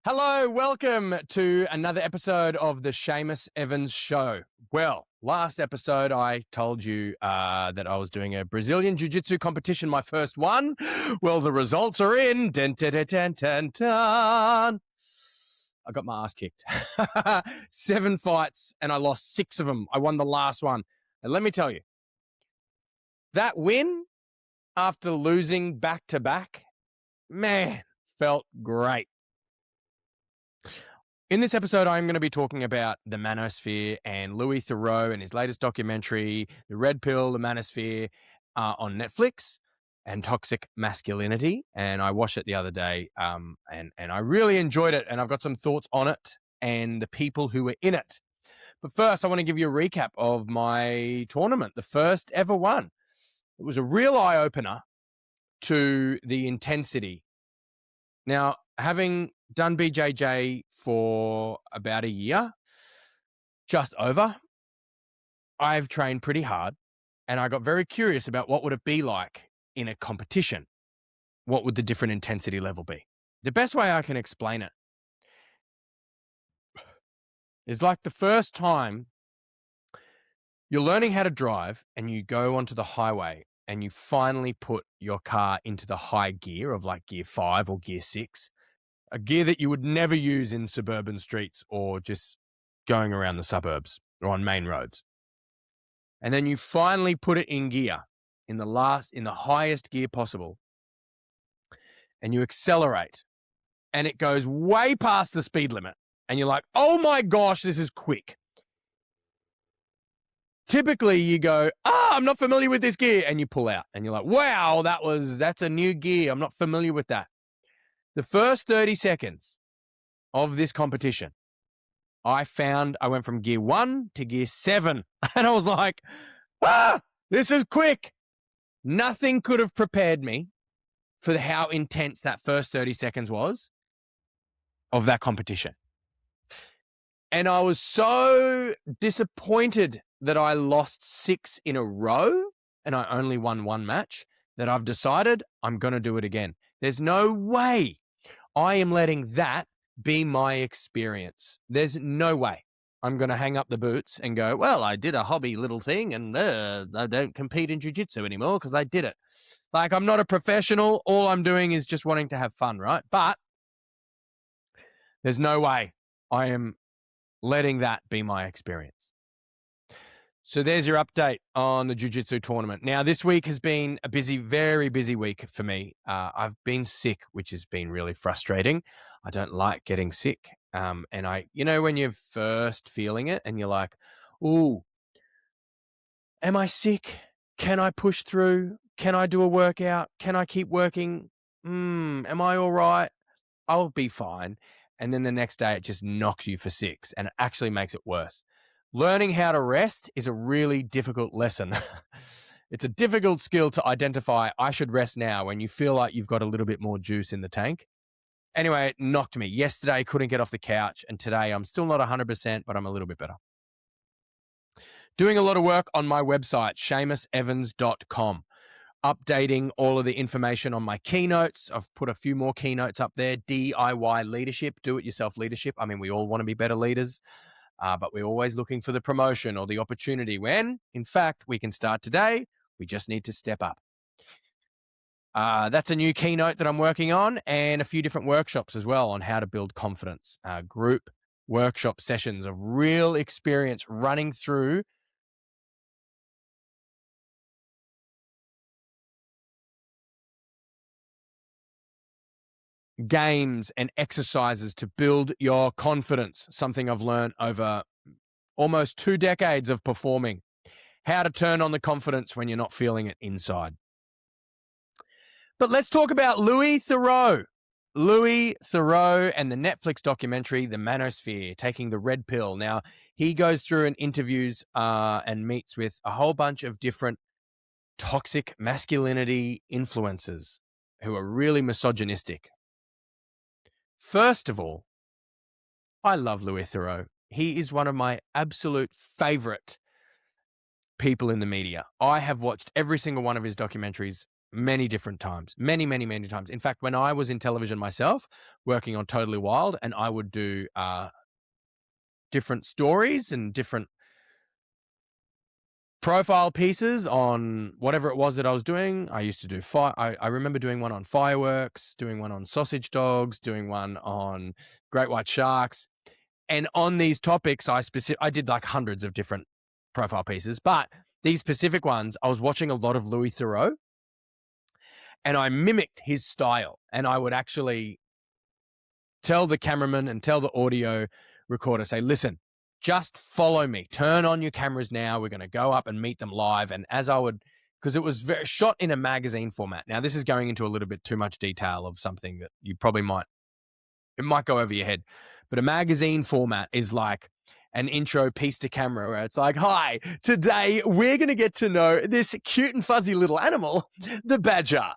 Hello, welcome to another episode of the Seamus Evans Show. Well, last episode I told you that I was doing a Brazilian Jiu-Jitsu competition, my first one. Well, the results are in. Dun, dun, dun, dun, dun, dun. I got my ass kicked. 7 fights and I lost 6 of them. I won the last one. And let me tell you, that win after losing back-to-back, man, felt great. In this episode, I'm going to be talking about the Manosphere and Louis Theroux and his latest documentary, The Red Pill, The Manosphere, on Netflix, and Toxic Masculinity. And I watched it the other day, and I really enjoyed it. And I've got some thoughts on it and the people who were in it. But first, I want to give you a recap of my tournament, the first ever one. It was a real eye-opener to the intensity. Now, having done BJJ for about a year, just over, I've trained pretty hard, and I got very curious about what would it be like in a competition. What would the different intensity level be? The best way I can explain it is like the first time you're learning how to drive and you go onto the highway and you finally put your car into the high gear of like gear 5 or gear 6. A gear that you would never use in suburban streets or just going around the suburbs or on main roads. And then you finally put it in gear, in the highest gear possible. And you accelerate. And it goes way past the speed limit. And you're like, oh my gosh, this is quick. Typically you go, I'm not familiar with this gear. And you pull out. And you're like, wow, that's a new gear. I'm not familiar with that. The first 30 seconds of this competition, I went from gear 1 to gear 7. And I was like, this is quick. Nothing could have prepared me for how intense that first 30 seconds was of that competition. And I was so disappointed that I lost 6 in a row and I only won 1 match that I've decided I'm going to do it again. There's no way I am letting that be my experience. There's no way I'm going to hang up the boots and go, well, I did a hobby little thing and I don't compete in jiu-jitsu anymore because I did it. Like, I'm not a professional. All I'm doing is just wanting to have fun, right? But there's no way I am letting that be my experience. So there's your update on the jiu-jitsu tournament. Now, this week has been a busy, very busy week for me. I've been sick, which has been really frustrating. I don't like getting sick. And when you're first feeling it and you're like, ooh, am I sick? Can I push through? Can I do a workout? Can I keep working? Am I all right? I'll be fine. And then the next day it just knocks you for 6 and it actually makes it worse. Learning how to rest is a really difficult lesson. It's a difficult skill to identify, I should rest now, when you feel like you've got a little bit more juice in the tank. Anyway, it knocked me. Yesterday, couldn't get off the couch. And today, I'm still not 100%, but I'm a little bit better. Doing a lot of work on my website, seamusevans.com. Updating all of the information on my keynotes. I've put a few more keynotes up there. DIY leadership, do-it-yourself leadership. I mean, we all want to be better leaders. But we're always looking for the promotion or the opportunity when, in fact, we can start today. We just need to step up. That's a new keynote that I'm working on and a few different workshops as well on how to build confidence. Group workshop sessions of real experience running through games and exercises to build your confidence, something I've learned over almost 2 decades of performing. How to turn on the confidence when you're not feeling it inside. But let's talk about Louis Theroux. Louis Theroux and the Netflix documentary, The Manosphere, taking the red pill. Now, he goes through and interviews and meets with a whole bunch of different toxic masculinity influencers who are really misogynistic. First of all, I love Louis Theroux. He is one of my absolute favorite people in the media. I have watched every single one of his documentaries many different times, many, many, many times. In fact, when I was in television myself, working on Totally Wild, and I would do different stories and different profile pieces on whatever it was that I was doing. I used to do I remember doing one on fireworks, doing one on sausage dogs, doing one on great white sharks. And on these topics, I did like hundreds of different profile pieces, but these specific ones, I was watching a lot of Louis Theroux, and I mimicked his style, and I would actually tell the cameraman and tell the audio recorder, say, listen, just follow me. Turn on your cameras now. We're going to go up and meet them live. And as I would, because it was shot in a magazine format. Now, this is going into a little bit too much detail of something that you probably it might go over your head. But a magazine format is like an intro piece to camera where it's like, hi, today we're going to get to know this cute and fuzzy little animal, the badger.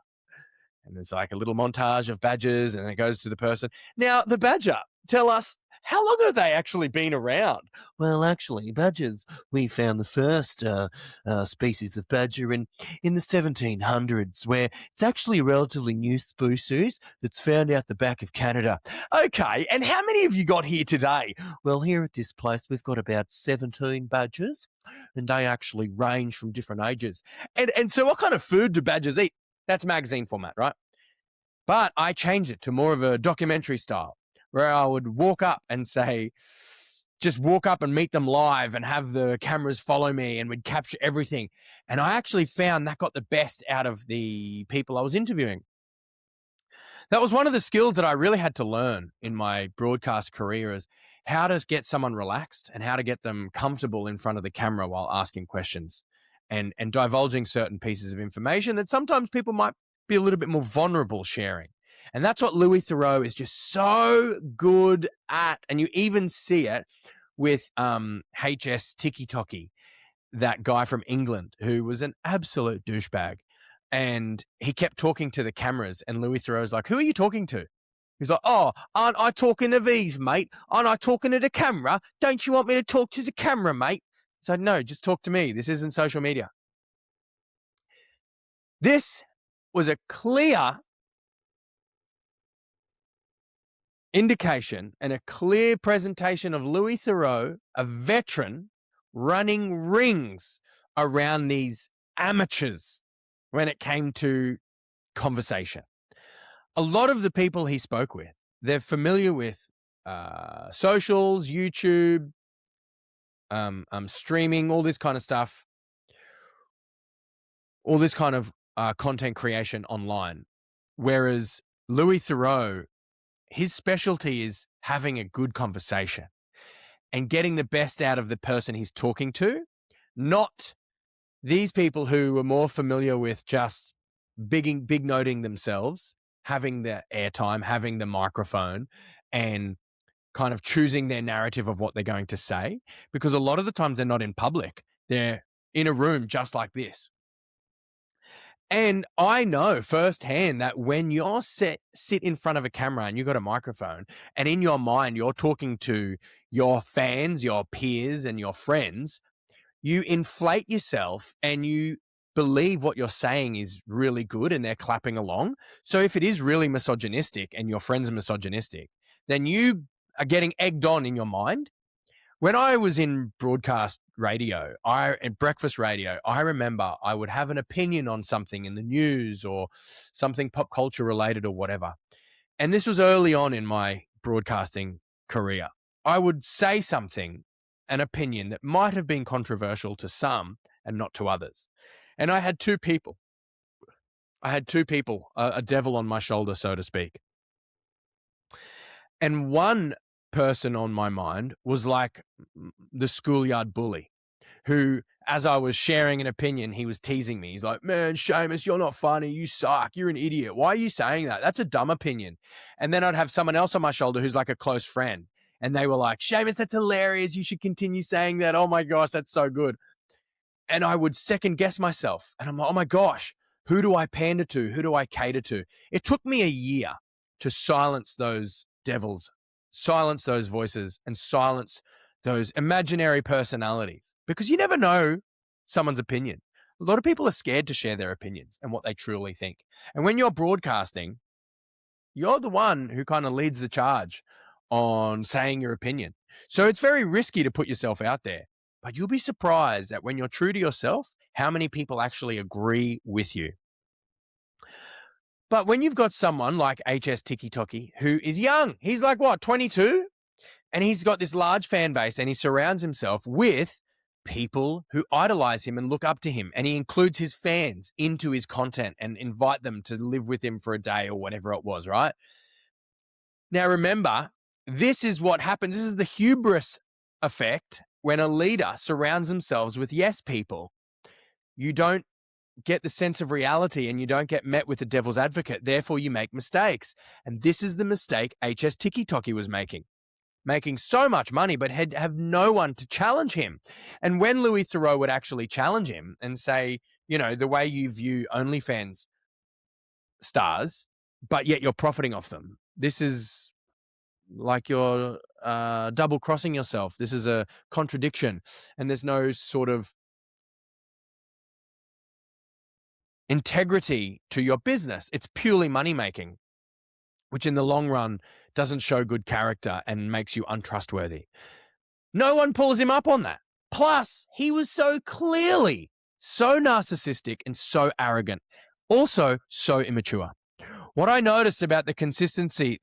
And there's like a little montage of badgers, and it goes to the person. Now, the badger, tell us, how long have they actually been around? Well, actually, badgers, we found the first species of badger in the 1700s, where it's actually a relatively new species that's found out the back of Canada. Okay, and how many have you got here today? Well, here at this place, we've got about 17 badgers, and they actually range from different ages. And so what kind of food do badgers eat? That's magazine format, right? But I changed it to more of a documentary style, where I would walk up and say, just walk up and meet them live and have the cameras follow me, and we'd capture everything. And I actually found that got the best out of the people I was interviewing. That was one of the skills that I really had to learn in my broadcast career, is how to get someone relaxed and how to get them comfortable in front of the camera while asking questions and divulging certain pieces of information that sometimes people might be a little bit more vulnerable sharing. And that's what Louis Theroux is just so good at. And you even see it with HS Tiki-Toki, that guy from England who was an absolute douchebag. And he kept talking to the cameras, and Louis Theroux's like, who are you talking to? He's like, oh, aren't I talking to these, mate? Aren't I talking to the camera? Don't you want me to talk to the camera, mate? So no, just talk to me. This isn't social media. This was a clear indication and a clear presentation of Louis Theroux, a veteran, running rings around these amateurs when it came to conversation. A lot of the people he spoke with, they're familiar with socials, YouTube, streaming, all this kind of stuff, all this kind of content creation online. Whereas Louis Theroux, his specialty is having a good conversation and getting the best out of the person he's talking to, not these people who are more familiar with just big noting themselves, having the airtime, having the microphone, and kind of choosing their narrative of what they're going to say. Because a lot of the times they're not in public. They're in a room just like this. And I know firsthand that when you're sit in front of a camera and you've got a microphone, and in your mind you're talking to your fans, your peers, and your friends, you inflate yourself and you believe what you're saying is really good and they're clapping along. So if it is really misogynistic and your friends are misogynistic, then you are getting egged on in your mind. When I was in broadcast radio, in breakfast radio, I remember I would have an opinion on something in the news or something pop culture related or whatever. And this was early on in my broadcasting career. I would say something, an opinion that might have been controversial to some and not to others. And I had two people. A devil on my shoulder, so to speak. And one person on my mind was like the schoolyard bully who, as I was sharing an opinion, he was teasing me. He's like, man, Seamus, you're not funny. You suck. You're an idiot. Why are you saying that? That's a dumb opinion. And then I'd have someone else on my shoulder who's like a close friend. And they were like, Seamus, that's hilarious. You should continue saying that. Oh my gosh, that's so good. And I would second guess myself. And I'm like, oh my gosh, who do I pander to? Who do I cater to? It took me a year to silence those devils, silence those voices, and silence those imaginary personalities, because you never know someone's opinion. A lot of people are scared to share their opinions and what they truly think. And when you're broadcasting, you're the one who kind of leads the charge on saying your opinion. So it's very risky to put yourself out there. But you'll be surprised that when you're true to yourself, how many people actually agree with you. But when you've got someone like HS Tiki-Toki, who is young, he's like, what, 22? And he's got this large fan base and he surrounds himself with people who idolize him and look up to him. And he includes his fans into his content and invite them to live with him for a day or whatever it was, right? Now, remember, this is what happens. This is the hubris effect when a leader surrounds themselves with yes people. You don't get the sense of reality and you don't get met with the devil's advocate. Therefore, you make mistakes. And this is the mistake HS Tiki-Toki was making so much money, but have no one to challenge him. And when Louis Theroux would actually challenge him and say, you know, the way you view OnlyFans stars, but yet you're profiting off them. This is like you're double crossing yourself. This is a contradiction. And there's no sort of integrity to your business. It's purely money making, which in the long run doesn't show good character and makes you untrustworthy. No one pulls him up on that. Plus, he was so clearly so narcissistic and so arrogant, also so immature. What I noticed about the consistency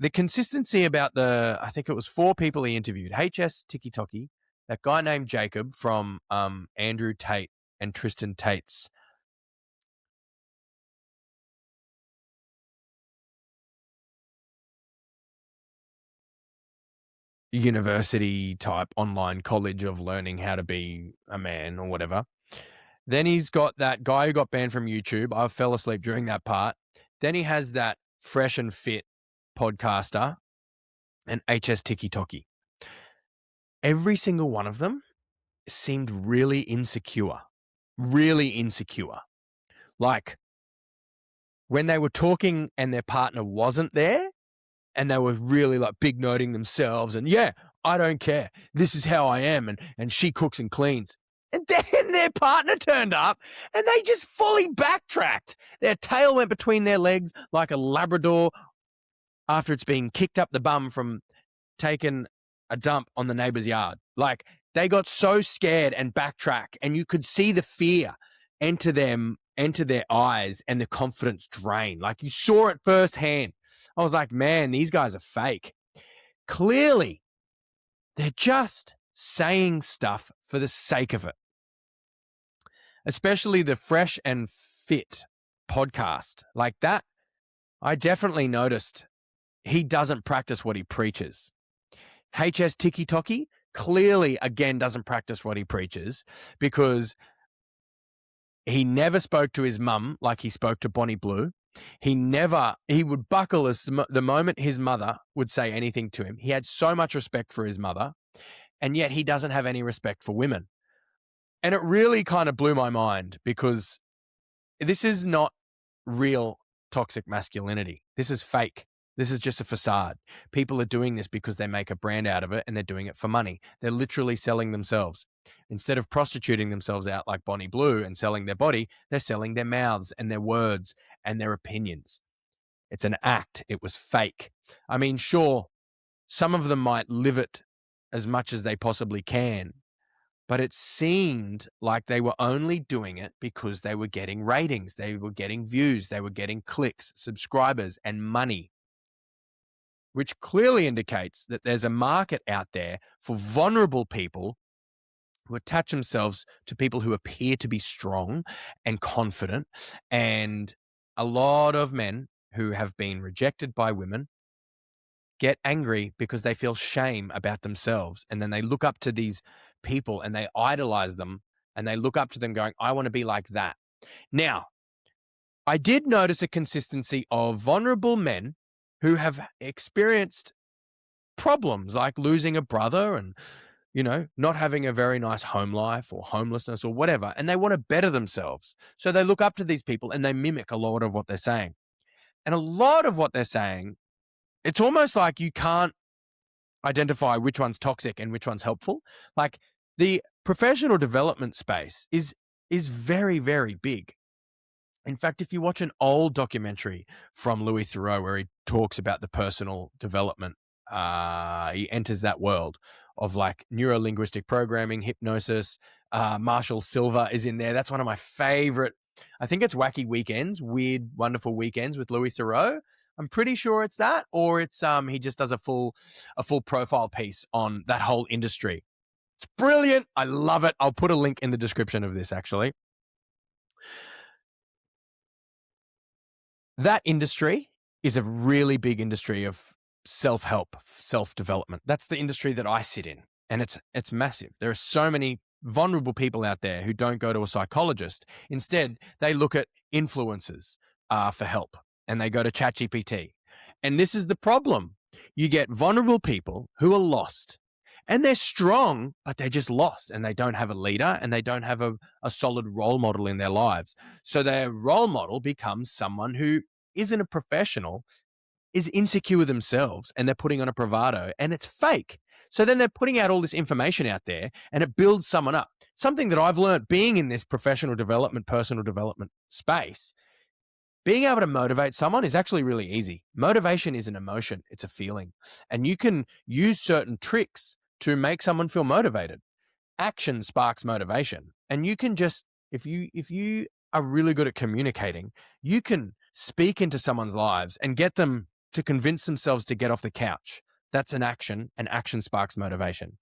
about I think it was 4 people he interviewed, HS Tiki-Toki, that guy named Jacob from Andrew Tate and Tristan Tate's university type online college of learning how to be a man or whatever. Then he's got that guy who got banned from YouTube. I fell asleep during that part. Then he has that fresh and fit podcaster and HS Tiki-Toki. Every single one of them seemed really insecure. Like when they were talking and their partner wasn't there, and they were really like big noting themselves and yeah, I don't care. This is how I am. And she cooks and cleans. And then their partner turned up and they just fully backtracked. Their tail went between their legs like a Labrador after it's been kicked up the bum from taking a dump on the neighbor's yard. Like they got so scared and backtrack, and you could see the fear enter their eyes and the confidence drain. Like you saw it firsthand. I was like, man, these guys are fake. Clearly, they're just saying stuff for the sake of it. Especially the Fresh and Fit podcast. Like that, I definitely noticed he doesn't practice what he preaches. HS Tiki-Toki clearly, again, doesn't practice what he preaches because he never spoke to his mum like he spoke to Bonnie Blue. He would buckle the moment his mother would say anything to him. He had so much respect for his mother, and yet he doesn't have any respect for women. And it really kind of blew my mind because this is not real toxic masculinity. This is fake. This is just a facade. People are doing this because they make a brand out of it and they're doing it for money. They're literally selling themselves. Instead of prostituting themselves out like Bonnie Blue and selling their body, they're selling their mouths and their words and their opinions. It's an act. It was fake. I mean, sure, some of them might live it as much as they possibly can, but it seemed like they were only doing it because they were getting ratings, they were getting views, they were getting clicks, subscribers, and money, which clearly indicates that there's a market out there for vulnerable people who attach themselves to people who appear to be strong and confident. And a lot of men who have been rejected by women get angry because they feel shame about themselves. And then they look up to these people and they idolize them and they look up to them going, I want to be like that. Now, I did notice a consistency of vulnerable men who have experienced problems like losing a brother and, you know, not having a very nice home life or homelessness or whatever, and they want to better themselves. So they look up to these people and they mimic a lot of what they're saying. And a lot of what they're saying, it's almost like you can't identify which one's toxic and which one's helpful. Like the professional development space is is very, very big. In fact, if you watch an old documentary from Louis Theroux where he talks about the personal development, he enters that world of like neuro-linguistic programming, hypnosis. Marshall Silver is in there. That's one of my favorite. I think it's Wacky Weekends, Weird, Wonderful Weekends with Louis Theroux. I'm pretty sure it's that, or it's he just does a full profile piece on that whole industry. It's brilliant. I love it. I'll put a link in the description of this, actually. That industry is a really big industry of self-help, self-development. That's the industry that I sit in, and it's massive. There are so many vulnerable people out there who don't go to a psychologist. Instead, they look at influencers for help, and they go to ChatGPT. And this is the problem. You get vulnerable people who are lost, and they're strong, but they're just lost, and they don't have a leader, and they don't have a solid role model in their lives. So their role model becomes someone who isn't a professional, is insecure with themselves, and they're putting on a bravado, and it's fake. So then they're putting out all this information out there, and it builds someone up. Something that I've learned being in this professional development, personal development space, being able to motivate someone is actually really easy. Motivation is an emotion. It's a feeling. And you can use certain tricks to make someone feel motivated. Action sparks motivation. And you can just, if you are really good at communicating, you can speak into someone's lives and get them to convince themselves to get off the couch. That's an action, and action sparks motivation.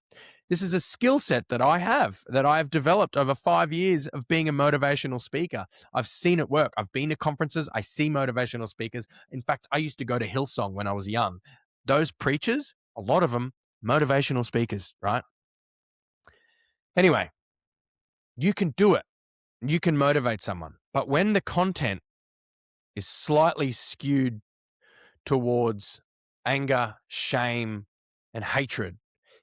This is a skill set that I've developed over 5 years of being a motivational speaker. I've seen it work. I've been to conferences. I see motivational speakers. In fact, I used to go to Hillsong when I was young. Those preachers, a lot of them, motivational speakers, right? Anyway, you can do it. You can motivate someone. But when the content is slightly skewed towards anger, shame, and hatred,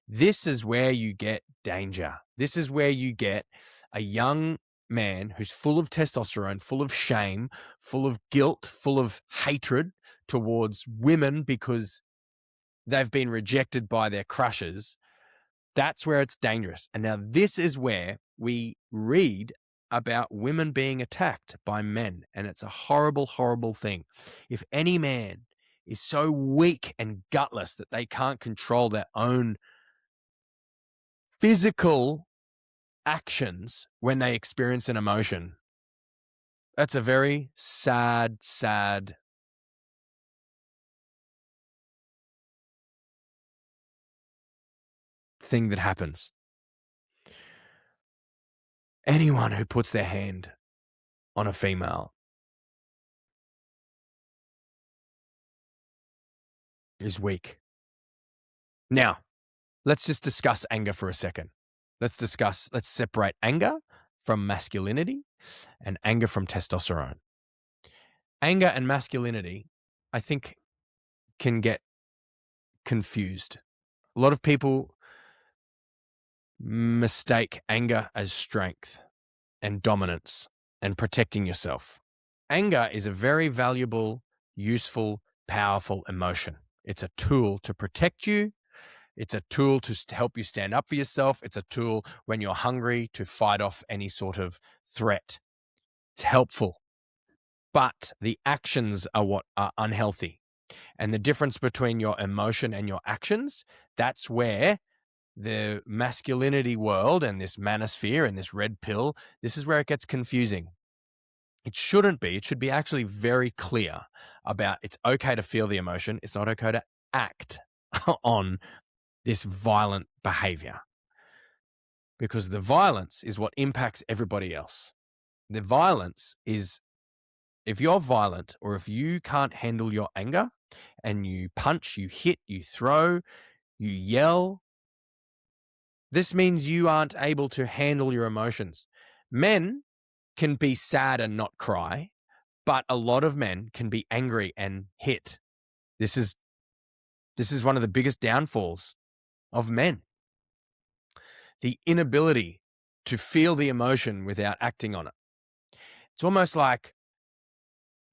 this is where you get danger. This is where you get a young man who's full of testosterone, full of shame, full of guilt, full of hatred towards women because they've been rejected by their crushes. That's where it's dangerous. And now this is where we read about women being attacked by men. And it's a horrible, horrible thing. If any man is so weak and gutless that they can't control their own physical actions when they experience an emotion, that's a very sad, sad thing that happens. Anyone who puts their hand on a female is weak. Now, let's just discuss anger for a second. Let's separate anger from masculinity and anger from testosterone. Anger and masculinity, I think, can get confused. A lot of people mistake anger as strength and dominance and protecting yourself. Anger is a very valuable, useful, powerful emotion. It's a tool to protect you. It's a tool to help you stand up for yourself. It's a tool when you're hungry to fight off any sort of threat. It's helpful. But the actions are what are unhealthy. And the difference between your emotion and your actions, that's where the masculinity world and this manosphere and this red pill, this is where it gets confusing. It shouldn't be. It should be actually very clear about it's okay to feel the emotion. It's not okay to act on this violent behavior, because the violence is what impacts everybody else. The violence is, if you're violent or if you can't handle your anger and you punch, you hit, you throw, you yell, this means you aren't able to handle your emotions. Men can be sad and not cry, but a lot of men can be angry and hit. This is one of the biggest downfalls of men. The inability to feel the emotion without acting on it. It's almost like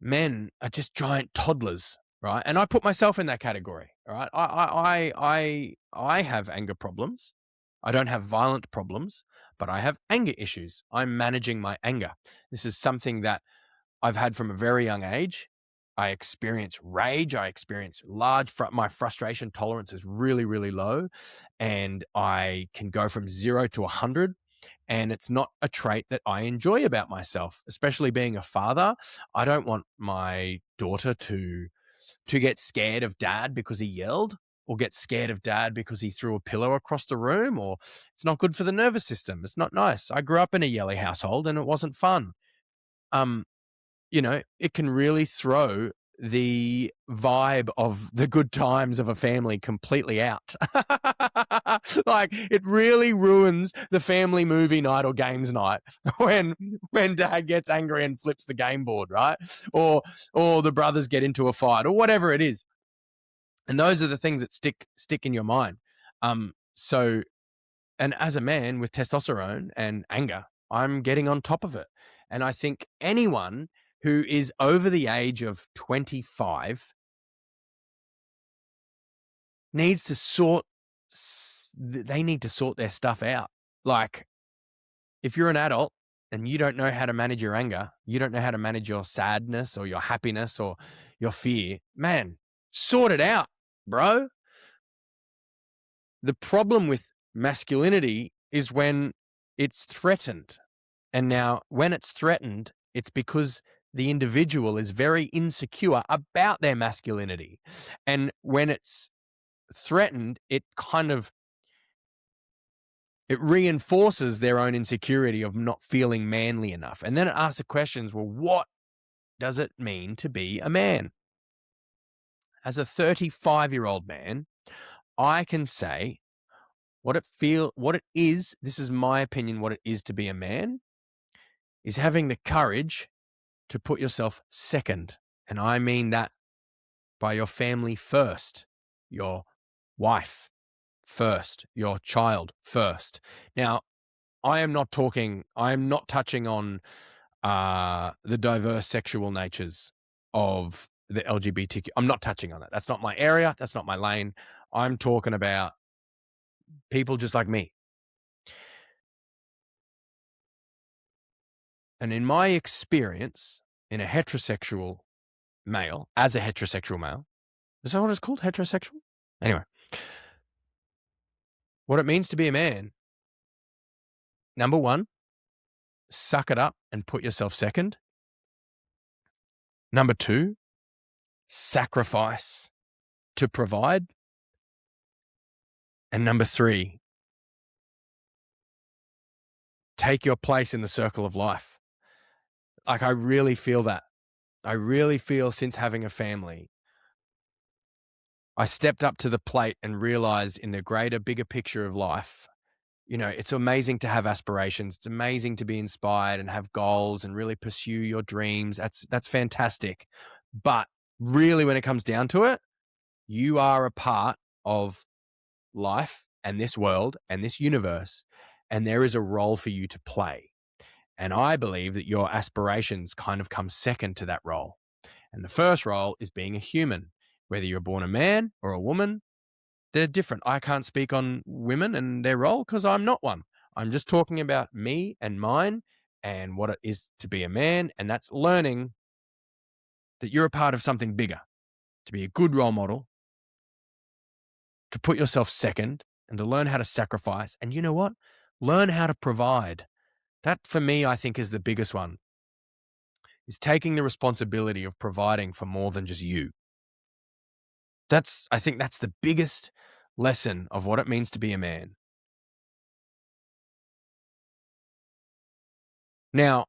men are just giant toddlers, right? And I put myself in that category, right? I have anger problems. I don't have violent problems, but I have anger issues. I'm managing my anger. This is something that I've had from a very young age. I experience rage. I experience my frustration tolerance is really, really low, and I can go from 0 to 100. And it's not a trait that I enjoy about myself, especially being a father. I don't want my daughter to get scared of dad because he yelled, or get scared of dad because he threw a pillow across the room, or it's not good for the nervous system. It's not nice. I grew up in a yelly household and it wasn't fun. It can really throw the vibe of the good times of a family completely out. Like, it really ruins the family movie night or games night when dad gets angry and flips the game board, right? Or the brothers get into a fight, or whatever it is. And those are the things that stick in your mind. So, and as a man with testosterone and anger, I'm getting on top of it. And I think anyone who is over the age of 25 needs to sort their stuff out. Like, if you're an adult and you don't know how to manage your anger, you don't know how to manage your sadness or your happiness or your fear, man, sort it out, bro. The problem with masculinity is when it's threatened. And now, when it's threatened, it's because the individual is very insecure about their masculinity. And when it's threatened, it reinforces their own insecurity of not feeling manly enough. And then it asks the questions, well, what does it mean to be a man? As a 35-year-old man, I can say what it is, this is my opinion, what it is to be a man, is having the courage to put yourself second. And I mean that by your family first, your wife first, your child first. Now, I am not touching on the diverse sexual natures of the LGBTQ. I'm not touching on that. That's not my area. That's not my lane. I'm talking about people just like me. And in my experience, in a heterosexual male, as a heterosexual male, is that what it's called? Heterosexual? Anyway, what it means to be a man, number one, suck it up and put yourself second. Number two, sacrifice to provide. And number three, take your place in the circle of life. Like, I really feel that. I really feel, since having a family, I stepped up to the plate and realized, in the greater, bigger picture of life, it's amazing to have aspirations. It's amazing to be inspired and have goals and really pursue your dreams. That's fantastic. But really, when it comes down to it, you are a part of life and this world and this universe, and there is a role for you to play. And I believe that your aspirations kind of come second to that role. And the first role is being a human. Whether you're born a man or a woman, they're different. I can't speak on women and their role because I'm not one. I'm just talking about me and mine and what it is to be a man. And that's learning that you're a part of something bigger, to be a good role model, to put yourself second, and to learn how to sacrifice. And you know what? Learn how to provide. That, for me, I think is the biggest one, is taking the responsibility of providing for more than just you. I think that's the biggest lesson of what it means to be a man. Now,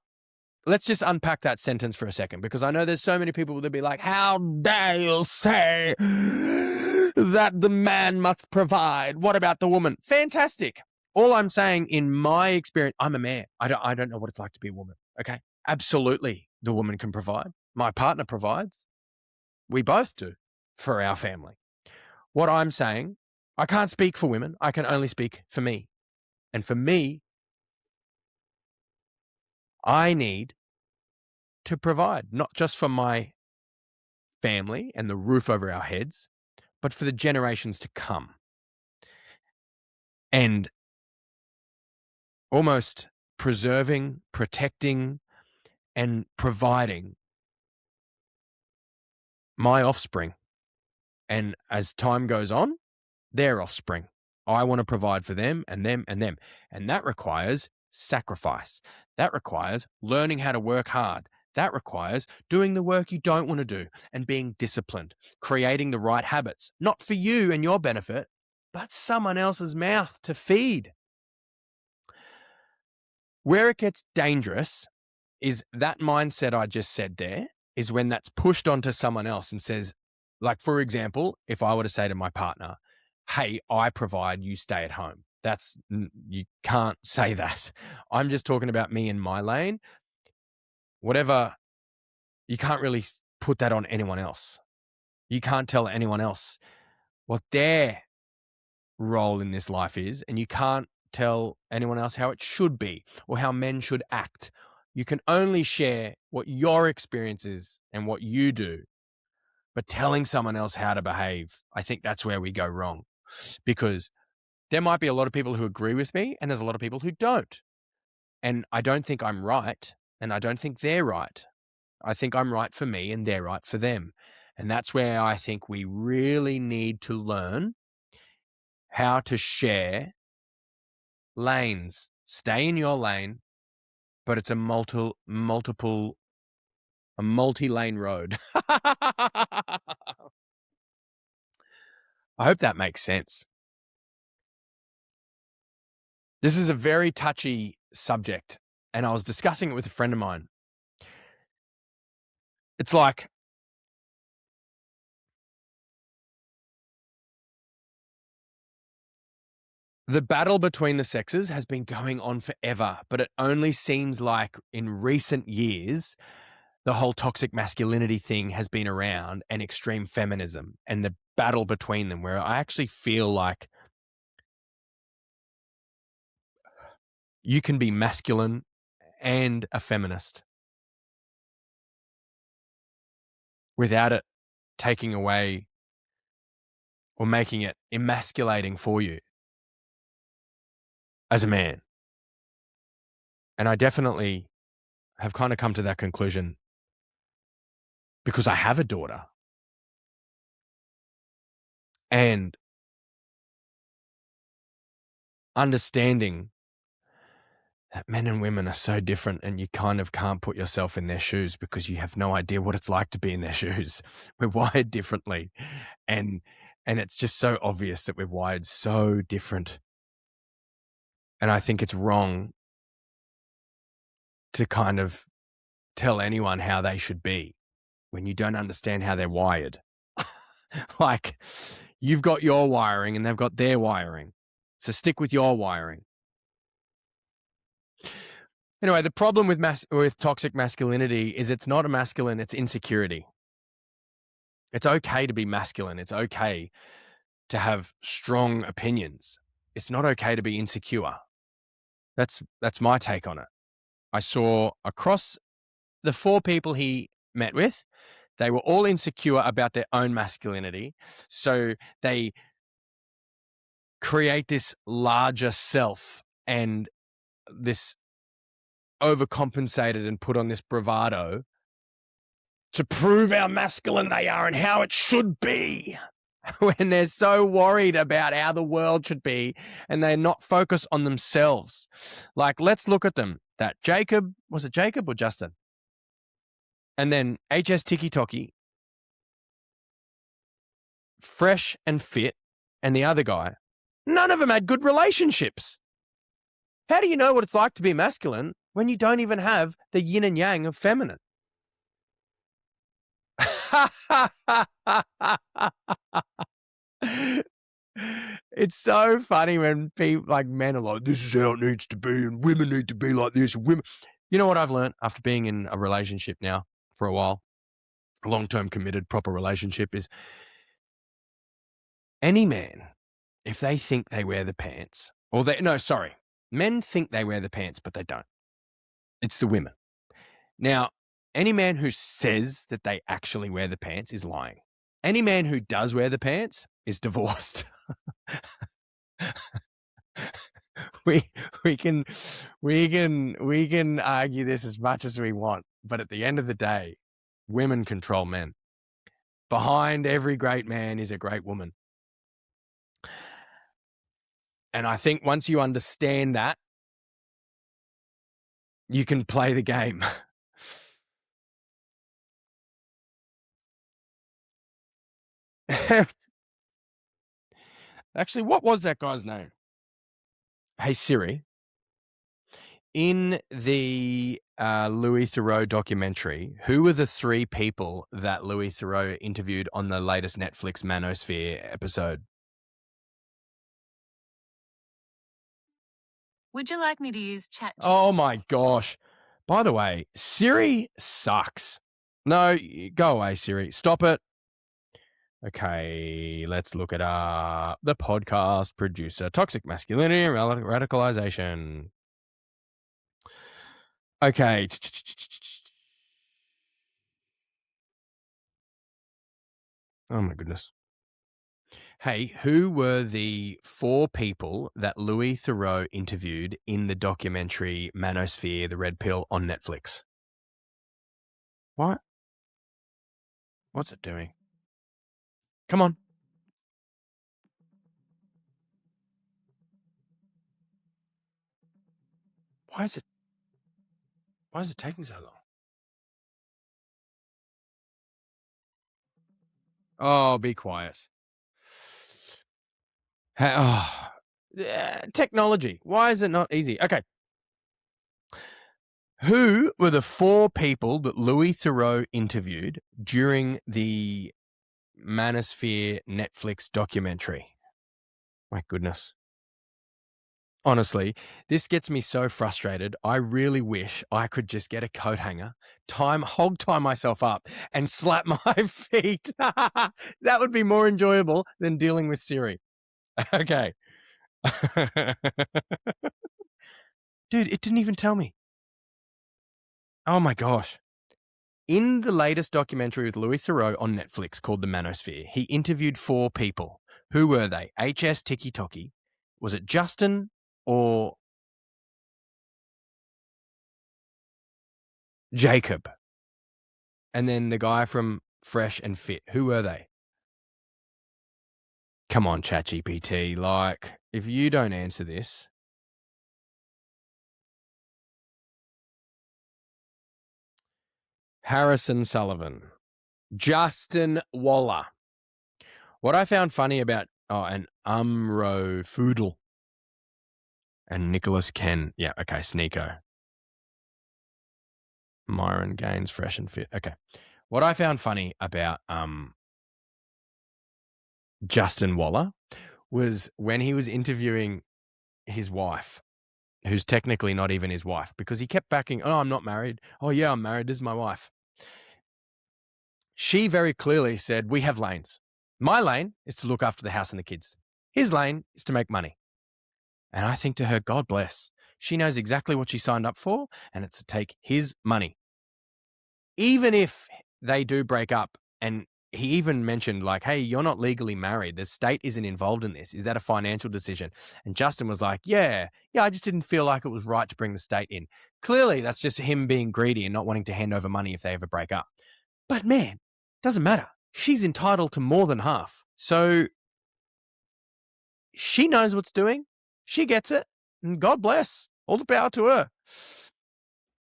let's just unpack that sentence for a second, because I know there's so many people that be like, how dare you say that the man must provide? What about the woman? Fantastic. All I'm saying, in my experience, I'm a man. I don't know what it's like to be a woman. Okay. Absolutely. The woman can provide. My partner provides. We both do for our family. What I'm saying, I can't speak for women. I can only speak for me. And for me, I need to provide, not just for my family and the roof over our heads, but for the generations to come. And almost preserving, protecting, and providing my offspring. And as time goes on, their offspring. I want to provide for them and them and them. And that requires sacrifice. That requires learning how to work hard. That requires doing the work you don't want to do and being disciplined, creating the right habits, not for you and your benefit, but someone else's mouth to feed. Where it gets dangerous is that mindset I just said there is when that's pushed onto someone else and says, like, for example, if I were to say to my partner, hey, I provide, you stay at home. You can't say that. I'm just talking about me in my lane. Whatever, you can't really put that on anyone else. You can't tell anyone else what their role in this life is, and you can't tell anyone else how it should be or how men should act. You can only share what your experience is and what you do. But telling someone else how to behave, I think that's where we go wrong, because there might be a lot of people who agree with me and there's a lot of people who don't. And I don't think I'm right and I don't think they're right. I think I'm right for me and they're right for them. And that's where I think we really need to learn how to share lanes. Stay in your lane, but it's a multi-lane road. I hope that makes sense. This is a very touchy subject, and I was discussing it with a friend of mine. It's like the battle between the sexes has been going on forever, but it only seems like in recent years, the whole toxic masculinity thing has been around and extreme feminism and the battle between them, where I actually feel like you can be masculine and a feminist without it taking away or making it emasculating for you as a man. And I definitely have kind of come to that conclusion because I have a daughter. And understanding that men and women are so different and you kind of can't put yourself in their shoes because you have no idea what it's like to be in their shoes. We're wired differently. And it's just so obvious that we're wired so different. And I think it's wrong to kind of tell anyone how they should be when you don't understand how they're wired. Like, you've got your wiring and they've got their wiring. So stick with your wiring. Anyway, the problem with toxic masculinity is it's not a masculine, it's insecurity. It's okay to be masculine. It's okay to have strong opinions. It's not okay to be insecure. That's my take on it. I saw across the 4 people he met with, they were all insecure about their own masculinity. So they create this larger self and this overcompensated and put on this bravado to prove how masculine they are and how it should be, when they're so worried about how the world should be and they're not focused on themselves. Like, let's look at them. That Jacob, was it Jacob or Justin? And then HS Tiki-Toki, fresh and fit, and the other guy, none of them had good relationships. How do you know what it's like to be masculine when you don't even have the yin and yang of feminine? It's so funny when people, like, men are like, this is how it needs to be and women need to be like this. Women, you know what I've learned after being in a relationship now for a while, a long-term committed proper relationship, is any man, if they think they wear the pants, men think they wear the pants, but they don't. It's the women. Now, any man who says that they actually wear the pants is lying. Any man who does wear the pants is divorced. we can argue this as much as we want, but at the end of the day, women control men. Behind every great man is a great woman. And I think once you understand that, you can play the game. Actually, what was that guy's name? Hey, Siri. In the Louis Theroux documentary, who were the three people that Louis Theroux interviewed on the latest Netflix Manosphere episode? Would you like me to use chat? Oh my gosh. By the way, Siri sucks. No, go away, Siri. Stop it. Okay, let's look it up. The podcast producer, toxic masculinity and radicalization. Okay. Oh my goodness. Hey, who were the four people that Louis Theroux interviewed in the documentary Manosphere, the Red Pill on Netflix? What? What's it doing? Come on. Why is it taking so long? Oh, be quiet. Technology. Why is it not easy? Okay. Who were the four people that Louis Theroux interviewed during the Manosphere Netflix documentary? My goodness. Honestly, this gets me so frustrated. I really wish I could just get a coat hanger, hog tie myself up, and slap my feet. That would be more enjoyable than dealing with Siri. Okay. Dude, it didn't even tell me. Oh my gosh. In the latest documentary with Louis Theroux on Netflix called The Manosphere, he interviewed four people. Who were they? HS Tiki-Toki. Was it Justin or Jacob? And then the guy from Fresh and Fit. Who were they? Come on, ChatGPT. Like, if you don't answer this. Harrison Sullivan. Justin Waller. What I found funny about, and Amrou Fudl. And Nicolas Kenn. Yeah, okay, sneako. Myron Gaines, Fresh and Fit. Okay. What I found funny about Justin Waller was when he was interviewing his wife, who's technically not even his wife, because he kept backing, oh, I'm not married. Oh, yeah, I'm married. This is my wife. She very clearly said, we have lanes. My lane is to look after the house and the kids. His lane is to make money. And I think to her, God bless. She knows exactly what she signed up for, and it's to take his money. Even if they do break up, and he even mentioned like, hey, you're not legally married. The state isn't involved in this. Is that a financial decision? And Justin was like, yeah, I just didn't feel like it was right to bring the state in. Clearly, that's just him being greedy and not wanting to hand over money if they ever break up. But man, doesn't matter. She's entitled to more than half. So she knows what's doing. She gets it. And God bless. All the power to her.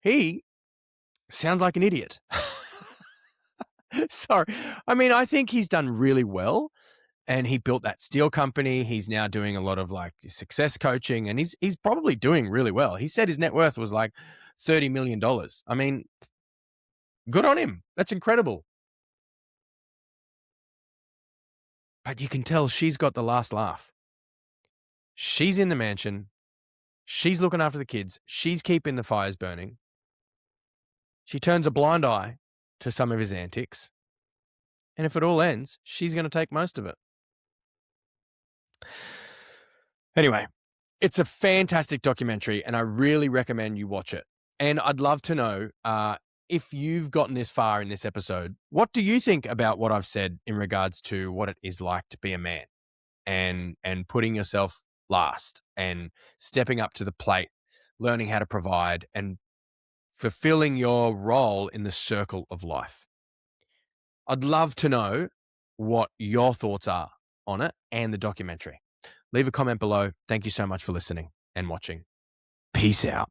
He sounds like an idiot. Sorry. I mean, I think he's done really well, and he built that steel company. He's now doing a lot of like success coaching, and he's probably doing really well. He said his net worth was like $30 million. I mean, good on him. That's incredible. But you can tell she's got the last laugh. She's in the mansion. She's looking after the kids. She's keeping the fires burning. She turns a blind eye to some of his antics. And if it all ends, she's going to take most of it. Anyway, it's a fantastic documentary, and I really recommend you watch it. And I'd love to know if you've gotten this far in this episode, what do you think about what I've said in regards to what it is like to be a man and putting yourself last, and stepping up to the plate, learning how to provide, and fulfilling your role in the circle of life. I'd love to know what your thoughts are on it and the documentary. Leave a comment below. Thank you so much for listening and watching. Peace out.